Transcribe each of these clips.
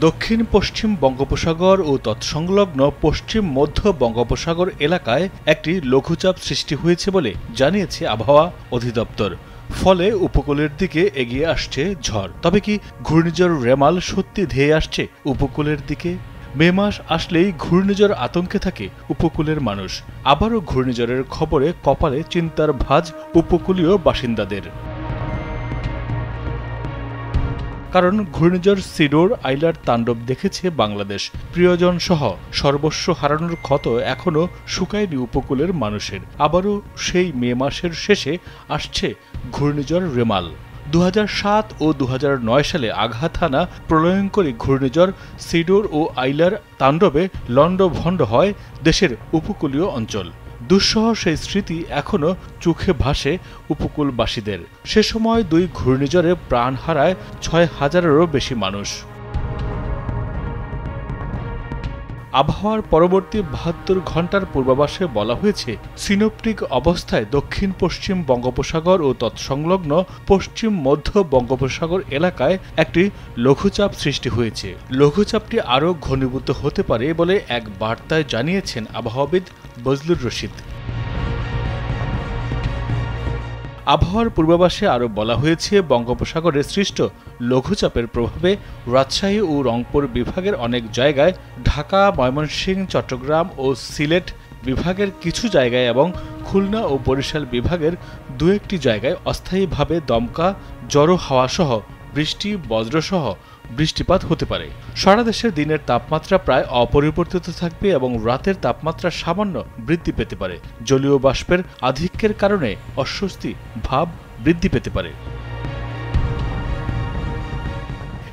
দক্ষিণ পশ্চিম বঙ্গোপসাগর ও তৎসংলগ্ন পশ্চিম মধ্য বঙ্গোপসাগর এলাকায় একটি লঘুচাপ সৃষ্টি হয়েছে বলে জানিয়েছে আবহাওয়া অধিদপ্তর। ফলে উপকূলের দিকে এগিয়ে আসছে ঝড়। তবে কি ঘূর্ণিঝড় রেমাল সত্যি ধেয়ে আসছে উপকূলের দিকে? মে মাস আসলেই ঘূর্ণিঝড় আতঙ্কে থাকে উপকূলের মানুষ। আবারও ঘূর্ণিঝড়ের খবরে কপালে চিন্তার ভাঁজ উপকূলীয় বাসিন্দাদের। কারণ ঘূর্ণিঝড় সিডোর আইলার তাণ্ডব দেখেছে বাংলাদেশ। প্রিয়জন সহ সর্বস্ব হারানোর ক্ষত এখনও শুকায়নি উপকূলের মানুষের। আবারও সেই মে মাসের শেষে আসছে ঘূর্ণিঝড় রেমাল। 2007 ও 2009 সালে আঘাত হানা প্রলয়ঙ্করী ঘূর্ণিঝড় সিডোর ও আইলার তাণ্ডবে লণ্ডভণ্ড হয় দেশের উপকূলীয় অঞ্চল। দুঃসহ সেই স্মৃতি এখনও চোখে ভাসে উপকূলবাসীদের। সে সময় দুই ঘূর্ণিঝড়ে প্রাণ হারায় 6,000-এরও বেশি মানুষ। আবহাওয়ার পরবর্তী 72 ঘণ্টার পূর্বাভাসে বলা হয়েছে, সিনোপটিক অবস্থায় দক্ষিণ পশ্চিম বঙ্গোপসাগর ও তৎসংলগ্ন পশ্চিম মধ্য বঙ্গোপসাগর এলাকায় একটি লঘুচাপ সৃষ্টি হয়েছে। লঘুচাপটি আরও ঘনীভূত হতে পারে বলে এক বার্তায় জানিয়েছেন আবহাওয়াবিদ বজলুর রশিদ। আবহাওয়ার পূর্বাভাসে আরও বলা হয়েছে, বঙ্গোপসাগরে সৃষ্ট লঘুচাপের প্রভাবে রাজশাহী ও রংপুর বিভাগের অনেক জায়গায়, ঢাকা, ময়মনসিংহ, চট্টগ্রাম ও সিলেট বিভাগের কিছু জায়গায় এবং খুলনা ও বরিশাল বিভাগের দু-একটি জায়গায় অস্থায়ীভাবে দমকা, ঝড়ো হাওয়াসহ বৃষ্টি, বজ্রসহ বৃষ্টিপাত হতে পারে। সারা দেশের দিনের তাপমাত্রা প্রায় অপরিবর্তিত থাকবে এবং রাতের তাপমাত্রা সামান্য বৃদ্ধি পেতে পারে। জলীয় বাষ্পের আধিক্যের কারণে অস্বস্তি ভাব বৃদ্ধি পেতে পারে।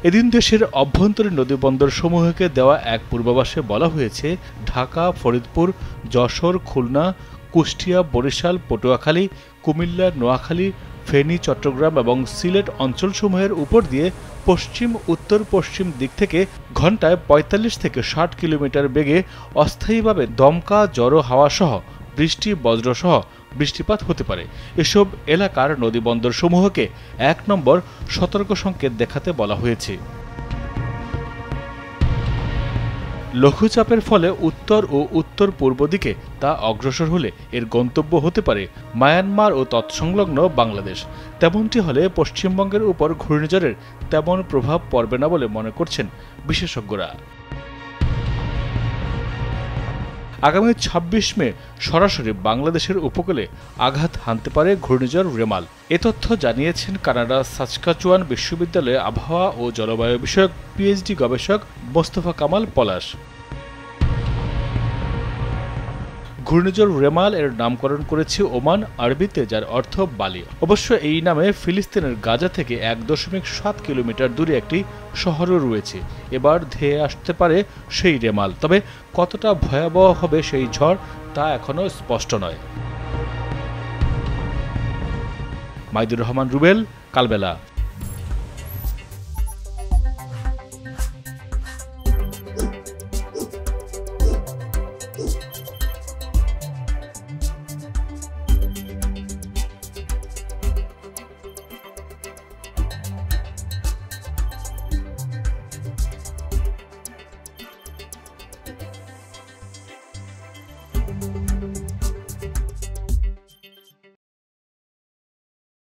এদিন দেশের অভ্যন্তরীণ নদীবন্দর সমূহকে দেওয়া এক পূর্বাভাসে বলা হয়েছে, ঢাকা, ফরিদপুর, যশোর, খুলনা, কুষ্টিয়া, বরিশাল, পটুয়াখালী, কুমিল্লা, নোয়াখালী, ফেনী, চট্টগ্রাম এবং সিলেট অঞ্চলসমূহের উপর দিয়ে পশ্চিম উত্তর পশ্চিম দিক থেকে ঘণ্টায় 45 থেকে 60 কিলোমিটার বেগে অস্থায়ীভাবে দমকা, ঝড়ো হাওয়াসহ বৃষ্টি, বজ্রসহ বৃষ্টিপাত হতে পারে। এসব এলাকার নদীবন্দরসমূহকে 1 নম্বর সতর্ক সংকেত দেখাতে বলা হয়েছে। লঘুচাপের ফলে উত্তর ও উত্তর পূর্ব দিকে তা অগ্রসর হলে এর গন্তব্য হতে পারে মায়ানমার ও তৎসংলগ্ন বাংলাদেশ। তেমনটি হলে পশ্চিমবঙ্গের উপর ঘূর্ণিঝড়ের তেমন প্রভাব পড়বে না বলে মনে করছেন বিশেষজ্ঞরা। আগামী 26 মে সরাসরি বাংলাদেশের উপকূলে আঘাত হানতে পারে ঘূর্ণিঝড় রেমাল। এ তথ্য জানিয়েছেন কানাডা সাসকাচুয়ান বিশ্ববিদ্যালয়ে আবহাওয়া ও জলবায়ু বিষয়ক পিএইচডি গবেষক মোস্তফা কামাল পলাশ। ঘূর্ণিঝড় রেমাল এর নামকরণ করেছে ওমান আরবিতে, যার অর্থ বালি। অবশ্য এই নামে ফিলিস্তিনের গাজা থেকে 1.7 কিলোমিটার দূরে একটি শহরও রয়েছে। এবার ধেয়ে আসতে পারে সেই রেমাল। তবে কতটা ভয়াবহ হবে সেই ঝড় তা এখনও স্পষ্ট নয়। মাইদুর রহমান রুবেল, কালবেলা।